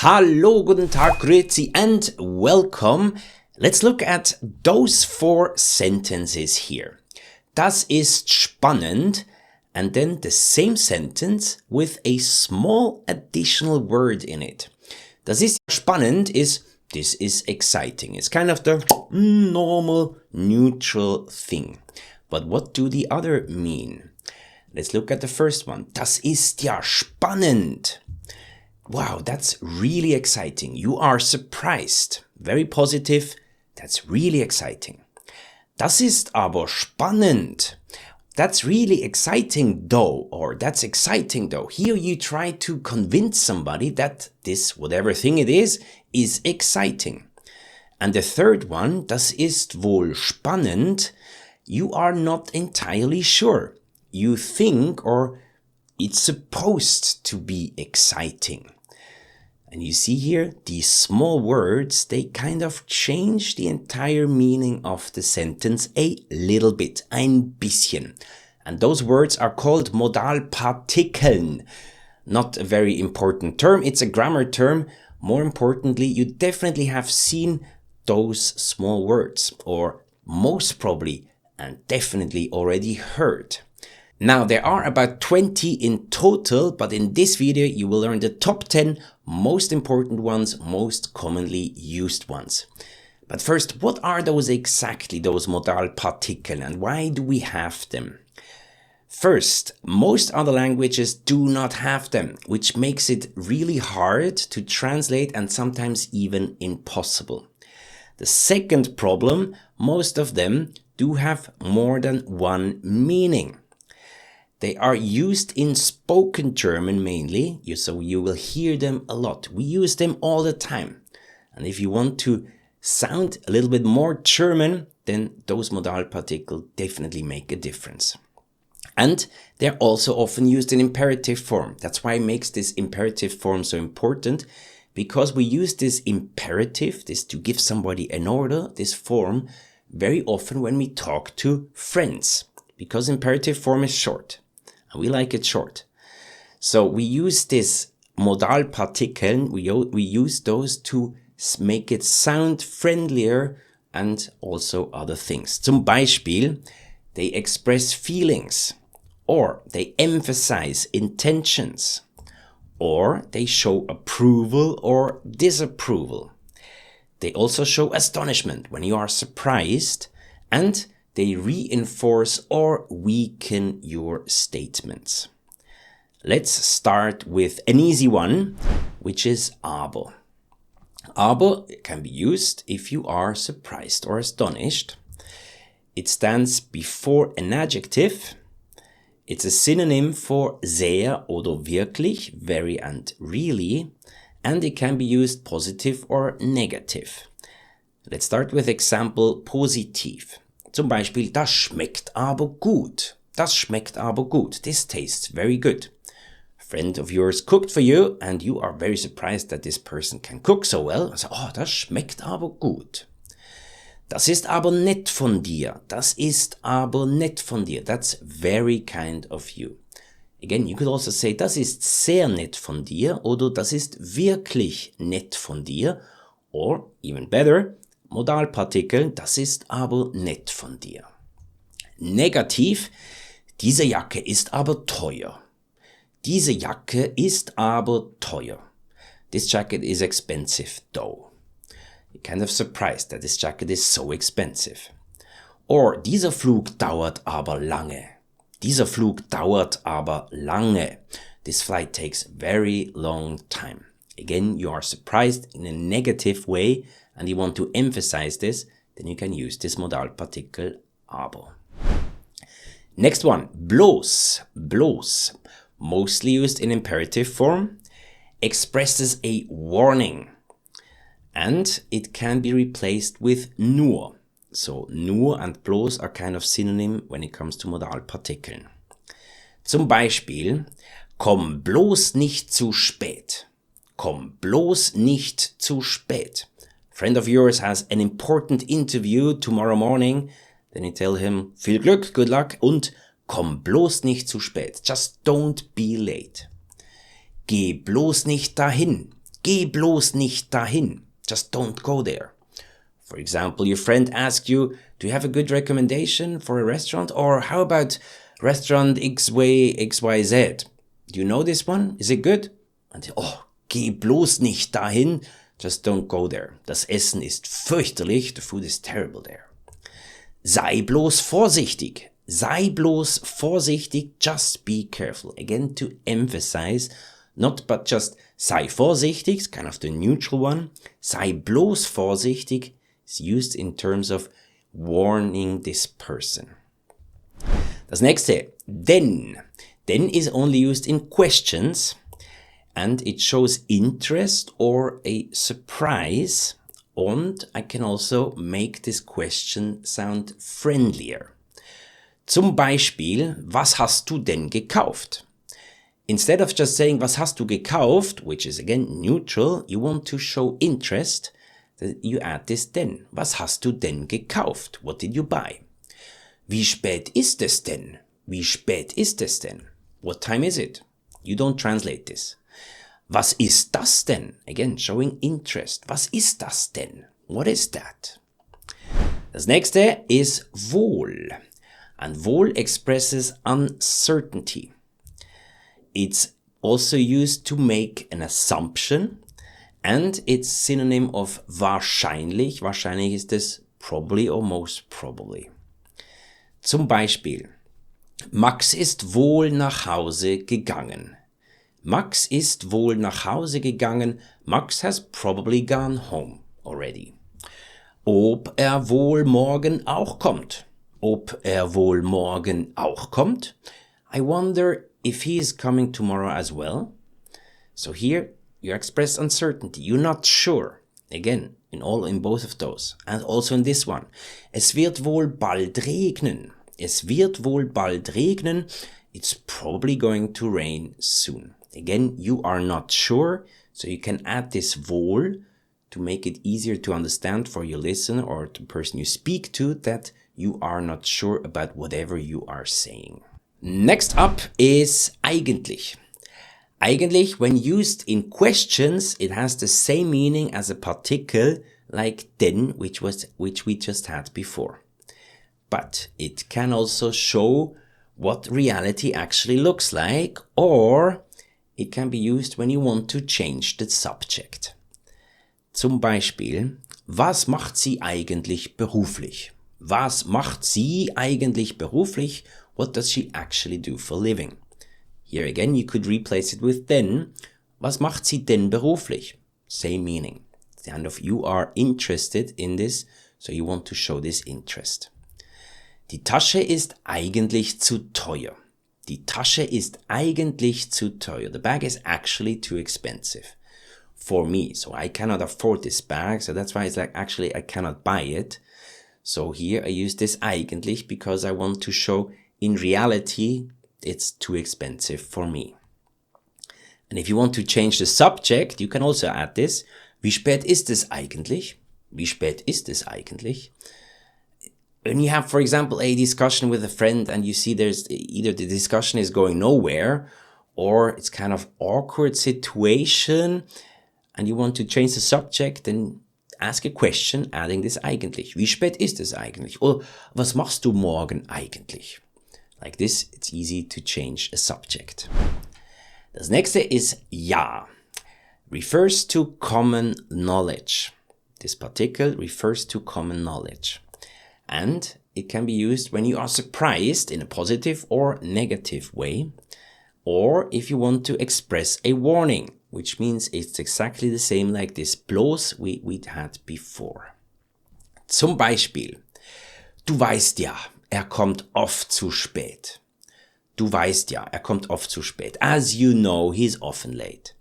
Hallo, guten Tag, grüezi, and welcome. Let's look at those 4 sentences here. Das ist spannend, and then the same sentence with a small additional word in it. Das ist spannend is this is exciting. It's kind of the normal, neutral thing. But what do the other mean? Let's look at the first one. Das ist ja spannend. Wow, that's really exciting. You are surprised. Very positive. That's really exciting. Das ist aber spannend. That's really exciting though, or that's exciting though. Here you try to convince somebody that this, whatever thing it is exciting. And the third one, das ist wohl spannend. You are not entirely sure. You think, or it's supposed to be exciting. And you see here, these small words, they kind of change the entire meaning of the sentence a little bit, ein bisschen. And those words are called Modalpartikeln. Not a very important term, it's a grammar term. More importantly, you definitely have seen those small words, or most probably and definitely already heard. Now, there are about 20 in total, but in this video you will learn the top 10 most important ones, most commonly used ones. But first, what are those exactly, those Modalpartikeln, and why do we have them? First, most other languages do not have them, which makes it really hard to translate and sometimes even impossible. The second problem, most of them do have more than one meaning. They are used in spoken German mainly, so you will hear them a lot. We use them all the time. And if you want to sound a little bit more German, then those Modalpartikel definitely make a difference. And they're also often used in imperative form. That's why it makes this imperative form so important, because we use this imperative, this to give somebody an order, this form, very often when we talk to friends, because imperative form is short. And we like it short. So we use this Modalpartikeln, we use those to make it sound friendlier and also other things. Zum Beispiel, they express feelings, or they emphasize intentions, or they show approval or disapproval. They also show astonishment when you are surprised, and they reinforce or weaken your statements. Let's start with an easy one, which is aber. Aber can be used if you are surprised or astonished. It stands before an adjective. It's a synonym for sehr oder wirklich, very and really, and it can be used positive or negative. Let's start with example positiv. Zum Beispiel, das schmeckt aber gut. Das schmeckt aber gut. This tastes very good. A friend of yours cooked for you and you are very surprised that this person can cook so well. So, oh, das schmeckt aber gut. Das ist aber nett von dir. Das ist aber nett von dir. That's very kind of you. Again, you could also say, das ist sehr nett von dir oder das ist wirklich nett von dir. Or, even better, Modalpartikel, das ist aber nett von dir. Negativ, diese Jacke ist aber teuer. Diese Jacke ist aber teuer. This jacket is expensive though. You're kind of surprised that this jacket is so expensive. Or, dieser Flug dauert aber lange. Dieser Flug dauert aber lange. This flight takes very long time. Again, you are surprised in a negative way, and you want to emphasize this, then you can use this Modalpartikel aber. Next one, bloß. Bloß, mostly used in imperative form, expresses a warning. And it can be replaced with nur. So nur and bloß are kind of synonym when it comes to Modalpartikeln. Zum Beispiel, komm bloß nicht zu spät. Komm bloß nicht zu spät. Friend of yours has an important interview tomorrow morning, then you tell him, viel Glück, good luck, und komm bloß nicht zu spät. Just don't be late. Geh bloß nicht dahin. geh bloß nicht dahin. Just don't go there. For example, your friend asks you, do you have a good recommendation for a restaurant? Or how about restaurant XYZ? Do you know this one? Is it good? And oh, geh bloß nicht dahin. Just don't go there. Das Essen ist fürchterlich. The food is terrible there. Sei bloß vorsichtig. Sei bloß vorsichtig. Just be careful. Again, to emphasize, not but just sei vorsichtig, it's kind of the neutral one. Sei bloß vorsichtig is used in terms of warning this person. Das nächste, denn. Denn is only used in questions and it shows interest or a surprise. And I can also make this question sound friendlier. Zum Beispiel, was hast du denn gekauft? Instead of just saying, was hast du gekauft, which is again neutral, you want to show interest, you add this denn. Was hast du denn gekauft? What did you buy? Wie spät ist es denn? Wie spät ist es denn? What time is it? You don't translate this. Was ist das denn? Again, showing interest. Was ist das denn? What is that? Das nächste ist wohl. And wohl expresses uncertainty. It's also used to make an assumption and it's synonym of wahrscheinlich. Wahrscheinlich ist es probably or most probably. Zum Beispiel, Max ist wohl nach Hause gegangen. Max ist wohl nach Hause gegangen. Max has probably gone home already. Ob er wohl morgen auch kommt. Ob er wohl morgen auch kommt. I wonder if he is coming tomorrow as well. So here you express uncertainty. You're not sure. Again, in both of those. And also in this one. Es wird wohl bald regnen. Es wird wohl bald regnen. It's probably going to rain soon. Again, you are not sure, so you can add this wohl to make it easier to understand for your listener or the person you speak to that you are not sure about whatever you are saying. Next up is eigentlich. Eigentlich, when used in questions, it has the same meaning as a particle like denn, which we just had before. But it can also show what reality actually looks like, or it can be used when you want to change the subject. Zum Beispiel, was macht sie eigentlich beruflich? Was macht sie eigentlich beruflich? What does she actually do for a living? Here again, you could replace it with denn. Was macht sie denn beruflich? Same meaning. Kind of you are interested in this, so you want to show this interest. Die Tasche ist eigentlich zu teuer. Die Tasche ist eigentlich zu teuer. The bag is actually too expensive for me. So I cannot afford this bag. So that's why it's like, actually, I cannot buy it. So here I use this eigentlich because I want to show in reality, it's too expensive for me. And if you want to change the subject, you can also add this. Wie spät ist es eigentlich? Wie spät ist es eigentlich? When you have, for example, a discussion with a friend and you see there's either the discussion is going nowhere or it's kind of awkward situation and you want to change the subject, then ask a question adding this eigentlich. Wie spät ist es eigentlich? Or was machst du morgen eigentlich? Like this, it's easy to change a subject. Das nächste ist ja. Refers to common knowledge. This particle refers to common knowledge. And it can be used when you are surprised in a positive or negative way, or if you want to express a warning, which means it's exactly the same like this bloß we had before. Zum Beispiel, du weißt ja, er kommt oft zu spät. Du weißt ja, er kommt oft zu spät. As you know, he's often late.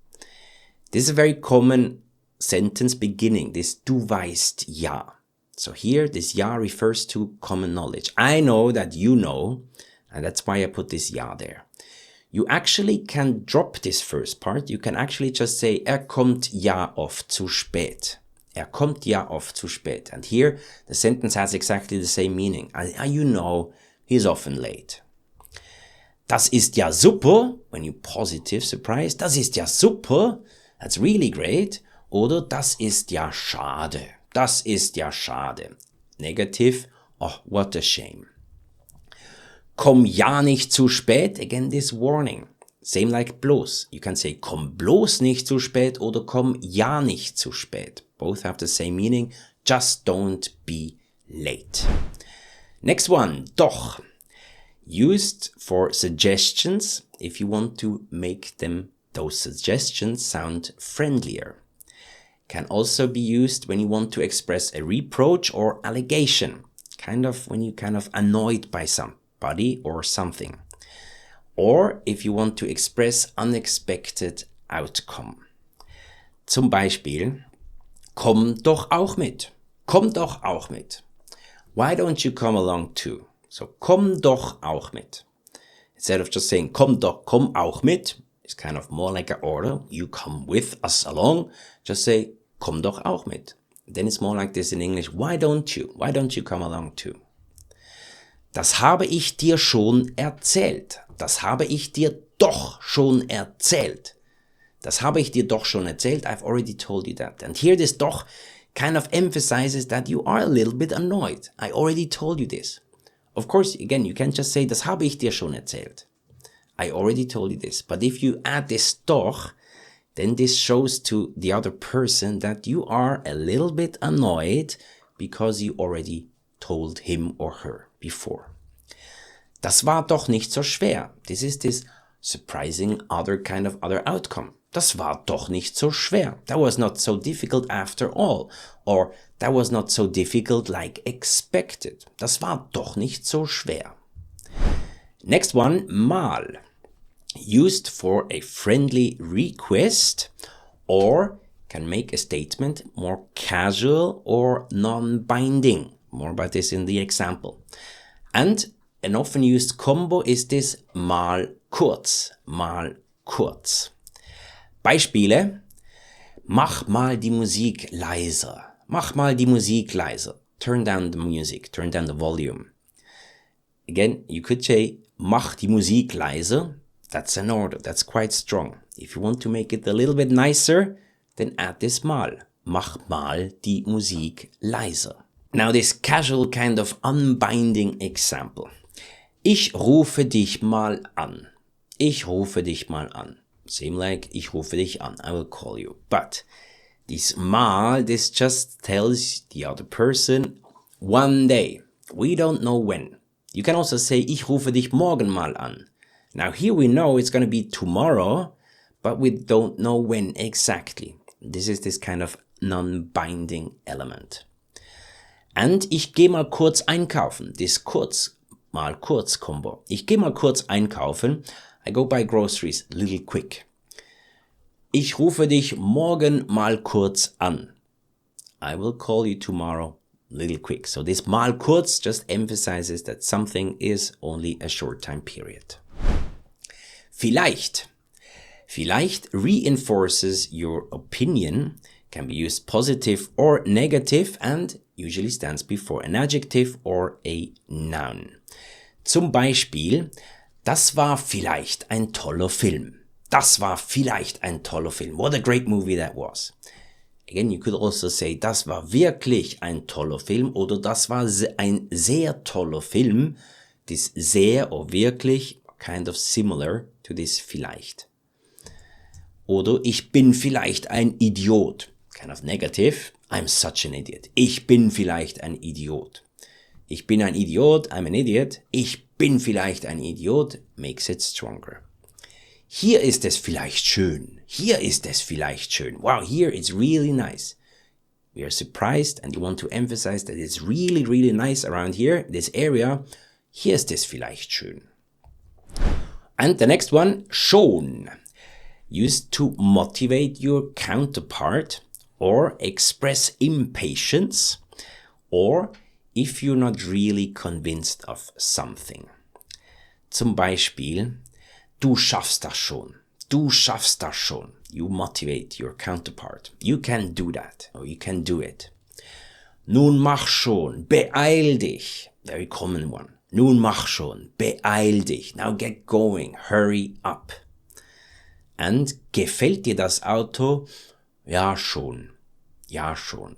This is a very common sentence beginning, this du weißt ja. So here, this ja refers to common knowledge. I know that you know, and that's why I put this ja there. You actually can drop this first part. You can actually just say, kommt ja oft zu spät. Kommt ja oft zu spät. And here, the sentence has exactly the same meaning. You know, he's often late. Das ist ja super, when you positive surprise, das ist ja super. That's really great. Oder das ist ja schade. Das ist ja schade. Negative, oh, what a shame. Komm ja nicht zu spät, again this warning. Same like bloß. You can say komm bloß nicht zu spät oder komm ja nicht zu spät. Both have the same meaning, just don't be late. Next one, doch. Used for suggestions if you want to make those suggestions sound friendlier. Can also be used when you want to express a reproach or allegation, when you're kind of annoyed by somebody or something. Or if you want to express unexpected outcome. Zum Beispiel, komm doch auch mit. Komm doch auch mit. Why don't you come along too? So, komm doch auch mit. Instead of just saying, komm auch mit, it's kind of more like an order. You come with us along. Just say, komm doch auch mit. Then it's more like this in English. Why don't you? Why don't you come along too? Das habe ich dir schon erzählt. Das habe ich dir doch schon erzählt. Das habe ich dir doch schon erzählt. I've already told you that. And here this doch kind of emphasizes that you are a little bit annoyed. I already told you this. Of course, again, you can't just say, das habe ich dir schon erzählt. I already told you this. But if you add this doch, then this shows to the other person that you are a little bit annoyed because you already told him or her before. Das war doch nicht so schwer. This is this surprising other outcome. Das war doch nicht so schwer. That was not so difficult after all. Or that was not so difficult like expected. Das war doch nicht so schwer. Next one, mal. Used for a friendly request or can make a statement more casual or non-binding. More about this in the example. And an often used combo is this mal kurz, mal kurz. Beispiele: Mach mal die Musik leiser. Mach mal die Musik leiser. Turn down the music, turn down the volume. Again, you could say, mach die Musik leiser. That's an order, that's quite strong. If you want to make it a little bit nicer, then add this mal. Mach mal die Musik leiser. Now this casual kind of unbinding example. Ich rufe dich mal an. Ich rufe dich mal an. Same like ich rufe dich an. I will call you. But this mal, this just tells the other person one day. We don't know when. You can also say ich rufe dich morgen mal an. Now here we know it's going to be tomorrow, but we don't know when exactly. This is this kind of non-binding element. And ich gehe mal kurz einkaufen. This kurz, mal kurz combo. Ich gehe mal kurz einkaufen. I go buy groceries little quick. Ich rufe dich morgen mal kurz an. I will call you tomorrow little quick. So this mal kurz just emphasizes that something is only a short time period. Vielleicht. Vielleicht reinforces your opinion, can be used positive or negative and usually stands before an adjective or a noun. Zum Beispiel, das war vielleicht ein toller Film. Das war vielleicht ein toller Film. What a great movie that was. Again, you could also say, das war wirklich ein toller Film oder das war ein sehr toller Film. This sehr or wirklich kind of similar to this vielleicht. Oder ich bin vielleicht ein Idiot. Kind of negative. I'm such an idiot. Ich bin vielleicht ein Idiot. Ich bin ein Idiot. I'm an idiot. Ich bin vielleicht ein Idiot. Makes it stronger. Hier ist es vielleicht schön. Hier ist es vielleicht schön. Wow, here it's really nice. We are surprised and you want to emphasize that it's really, really nice around here, this area. Hier ist es vielleicht schön. And the next one, schon. Used to motivate your counterpart or express impatience or if you're not really convinced of something. Zum Beispiel, du schaffst das schon. Du schaffst das schon. You motivate your counterpart. You can do that or you can do it. Nun mach schon. Beeil dich. Very common one. Nun mach schon. Beeil dich. Now get going. Hurry up. And gefällt dir das Auto? Ja, schon. Ja, schon.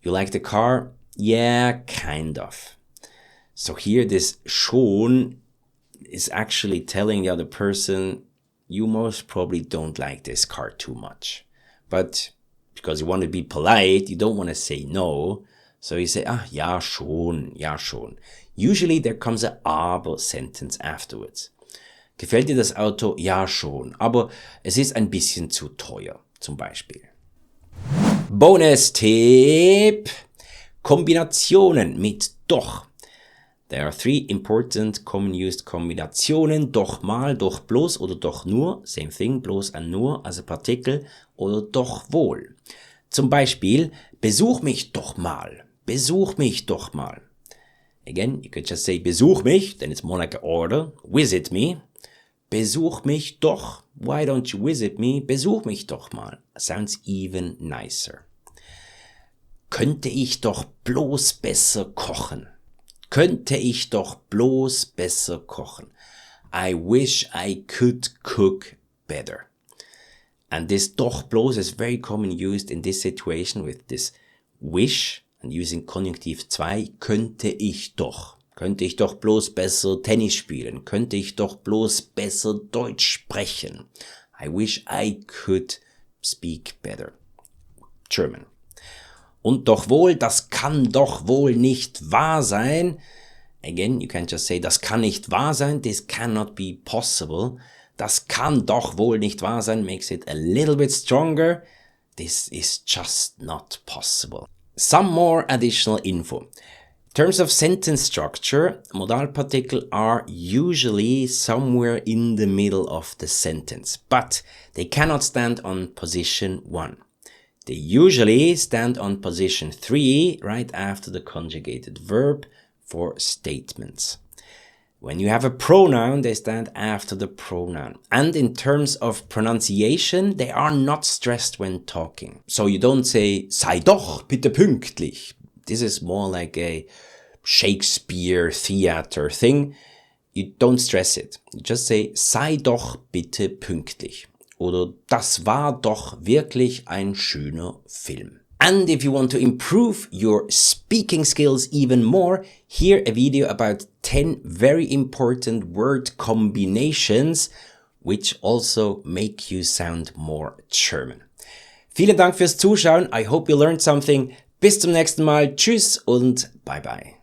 You like the car? Yeah, kind of. So here this schon is actually telling the other person, you most probably don't like this car too much. But because you want to be polite, you don't want to say no. So you say, ja schon, ja schon. Usually there comes a aber sentence afterwards. Gefällt dir das Auto? Ja schon, aber es ist ein bisschen zu teuer, zum Beispiel. Bonustipp! Kombinationen mit doch. There are 3 important common used Kombinationen. Doch mal, doch bloß oder doch nur. Same thing, bloß und nur, also Partikel. Oder doch wohl. Zum Beispiel, besuch mich doch mal. Besuch mich doch mal. Again, you could just say besuch mich, then it's more like an order. Visit me. Besuch mich doch. Why don't you visit me? Besuch mich doch mal. Sounds even nicer. Könnte ich doch bloß besser kochen. Könnte ich doch bloß besser kochen. I wish I could cook better. And this doch bloß is very common used in this situation with this wish and using Konjunktiv 2. Könnte ich doch. Könnte ich doch bloß besser Tennis spielen. Könnte ich doch bloß besser Deutsch sprechen. I wish I could speak better German. Und doch wohl, das kann doch wohl nicht wahr sein. Again, you can't just say, das kann nicht wahr sein. This cannot be possible. Das kann doch wohl nicht wahr sein. Makes it a little bit stronger. This is just not possible. Some more additional info. In terms of sentence structure, Modalpartikel are usually somewhere in the middle of the sentence, but they cannot stand on position 1. They usually stand on position 3 right after the conjugated verb for statements. When you have a pronoun, they stand after the pronoun. And in terms of pronunciation, they are not stressed when talking. So you don't say, sei doch bitte pünktlich. This is more like a Shakespeare theater thing. You don't stress it. You just say, sei doch bitte pünktlich. Oder das war doch wirklich ein schöner Film. And if you want to improve your speaking skills even more, here a video about 10 very important word combinations which also make you sound more German. Vielen Dank fürs Zuschauen. I hope you learned something. Bis zum nächsten Mal. Tschüss und bye bye.